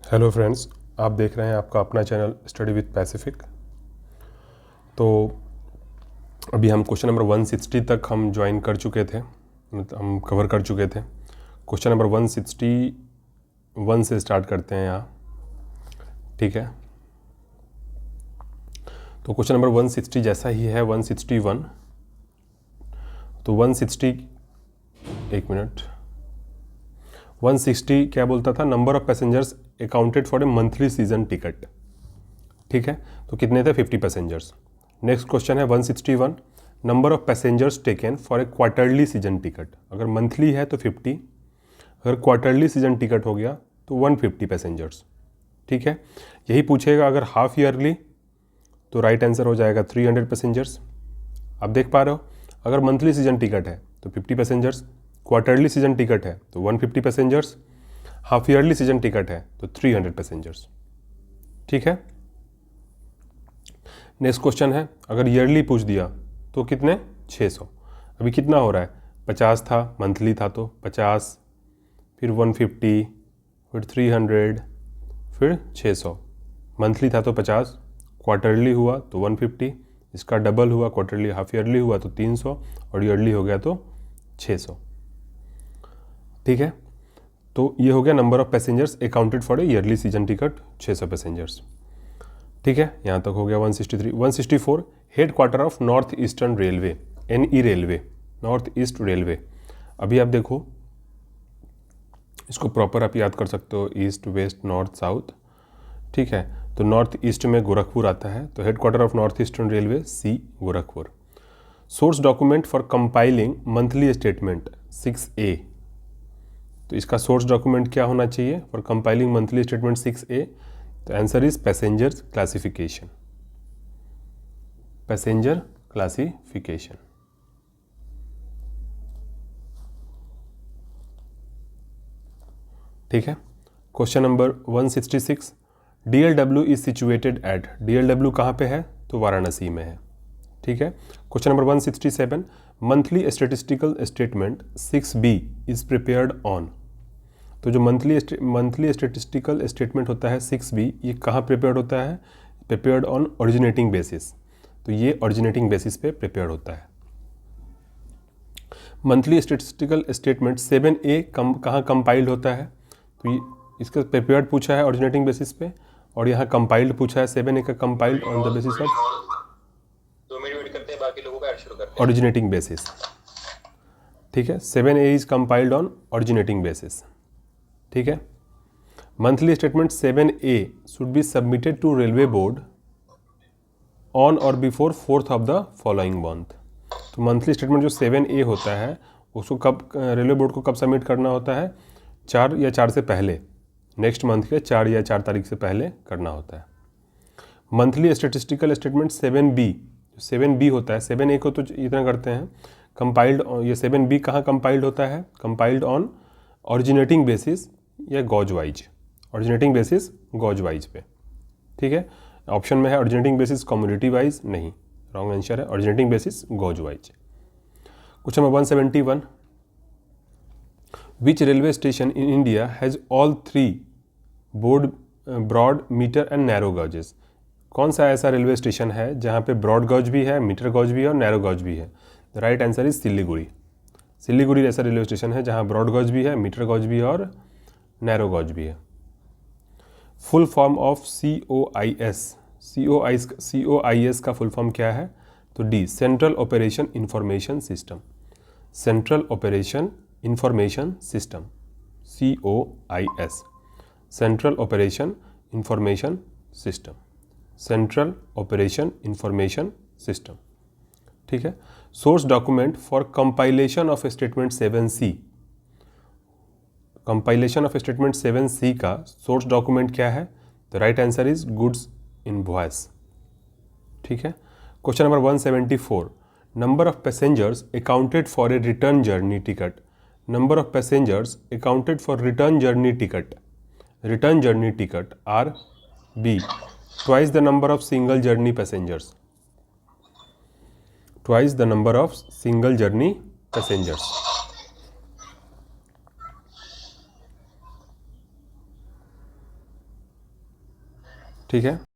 Hello friends, आप देख रहे हैं आपका अपना चैनल स्टडी विद पैसिफिक। तो अभी हम क्वेश्चन नंबर 160 तक हम ज्वाइन कर चुके थे, मतलब हम कवर कर चुके थे। क्वेश्चन नंबर 161 से स्टार्ट करते हैं यहाँ, ठीक है। तो क्वेश्चन नंबर 160 जैसा ही है 161। तो 160, एक मिनट, 160 क्या बोलता था? Number of passengers accounted for a monthly season ticket, ठीक है। तो कितने थे? 50 पैसेंजर्स। नेक्स्ट क्वेश्चन है 161, number of passengers taken for a quarterly season ticket. अगर मंथली है तो 50, अगर क्वार्टरली सीजन टिकट हो गया तो 150 पैसेंजर्स, ठीक है। यही पूछेगा अगर हाफ ईयरली, तो राइट आंसर हो जाएगा 300 पैसेंजर्स। आप देख पा रहे हो, अगर मंथली सीजन टिकट है तो 50 पैसेंजर्स, क्वार्टरली सीजन टिकट है तो 150 passengers, half yearly season ticket है तो 300 पैसेंजर्स, ठीक है। नेक्स्ट क्वेश्चन है, अगर ईयरली पूछ दिया तो कितने? 600। अभी कितना हो रहा है? 50 था, मंथली था तो 50, फिर 150, फिर 300, फिर 600। मंथली था तो 50, क्वार्टरली हुआ तो 150, इसका डबल हुआ, क्वार्टरली हाफ ईयरली हुआ तो 300, और ईयरली हो गया तो 600, ठीक है। तो ये हो गया number of passengers accounted for a yearly season ticket, 600 passengers, ठीक है। यहाँ तक हो गया 163। 164, head quarter of north eastern railway, NE railway, north east railway. अभी आप देखो, इसको प्रॉपर आप याद कर सकते हो, ईस्ट वेस्ट नॉर्थ साउथ, ठीक है। तो नॉर्थ ईस्ट में गोरखपुर आता है, तो head quarter of north eastern railway C, Gorakhpur. Source document for compiling monthly statement 6A। तो इसका सोर्स डॉक्यूमेंट क्या होना चाहिए for compiling monthly statement 6A? तो answer is passenger classification, passenger classification, ठीक है। Question number 166, DLW is situated at, DLW कहाँ पे है? तो वाराणसी में है, ठीक है। Question number 167, monthly statistical statement 6B is prepared on. तो जो मंथली स्टेटिस्टिकल स्टेटमेंट होता है 6B, ये कहाँ प्रिपेयर्ड होता है? Prepared on originating basis. तो ये ओरिजिनेटिंग बेसिस पे प्रिपेयर्ड होता है। मंथली स्टेटिस्टिकल स्टेटमेंट 7A कहाँ कंपाइल्ड होता है? तो ये इसका प्रिपेयर्ड पूछा है ओरिजिनेटिंग बेसिस पे, और यहाँ कंपाइल्ड पूछा है 7A का compiled on the basis of 2 minute wait करते हैं, बाकी लोगों का ऐड शुरू करते हैं। ओरिजिनेटिंग बेसिस, ठीक है। 7A is compiled on originating basis, ठीक है। Monthly statement 7A should be submitted to railway board on और before 4th of the following month. तो मंथली स्टेटमेंट जो 7A होता है, उसको कब रेलवे बोर्ड को कब सबमिट करना होता है? 4 या 4 से पहले, नेक्स्ट मंथ के 4 या 4 तारीख से पहले करना होता है। मंथली स्टेटिस्टिकल स्टेटमेंट 7B होता है, 7A को तो इतना करते हैं कंपाइल्ड, ये 7B कहाँ कंपाइल्ड होता है? कंपाइल्ड ऑन ओरिजिनेटिंग बेसिस या gauge wise, originating basis gauge wise पे, ठीक है। ऑप्शन में है ओरिजिनेटिंग बेसिस कम्युनिटी वाइज, नहीं, रॉन्ग आंसर है originating basis gauge wise. Question number 171, which railway station in India has all 3 broad metre and narrow gauges? कौन सा ऐसा रेलवे स्टेशन है जहाँ पे ब्रॉड गॉज भी है, मीटर गॉज भी है और नैरो गॉज भी है? The right answer is Siliguri. Siliguri ऐसा रेलवे स्टेशन है जहाँ ब्रॉड गॉज भी है, मीटर गॉज भी है और नैरो गॉज भी है। Full form of COIS, COIS का फुल फॉर्म क्या है? तो D, central operation information system, central operation information system, COIS, central operation information system, central operation information system, ठीक है। Source document for compilation of statement 7C, compilation of statement 7C का source document क्या है? The right answer is goods invoice, ठीक है। Question number 174, number of passengers accounted for a return journey ticket, number of passengers accounted for return journey ticket are B, twice the number of single journey passengers, twice the number of single journey passengers, ठीक है।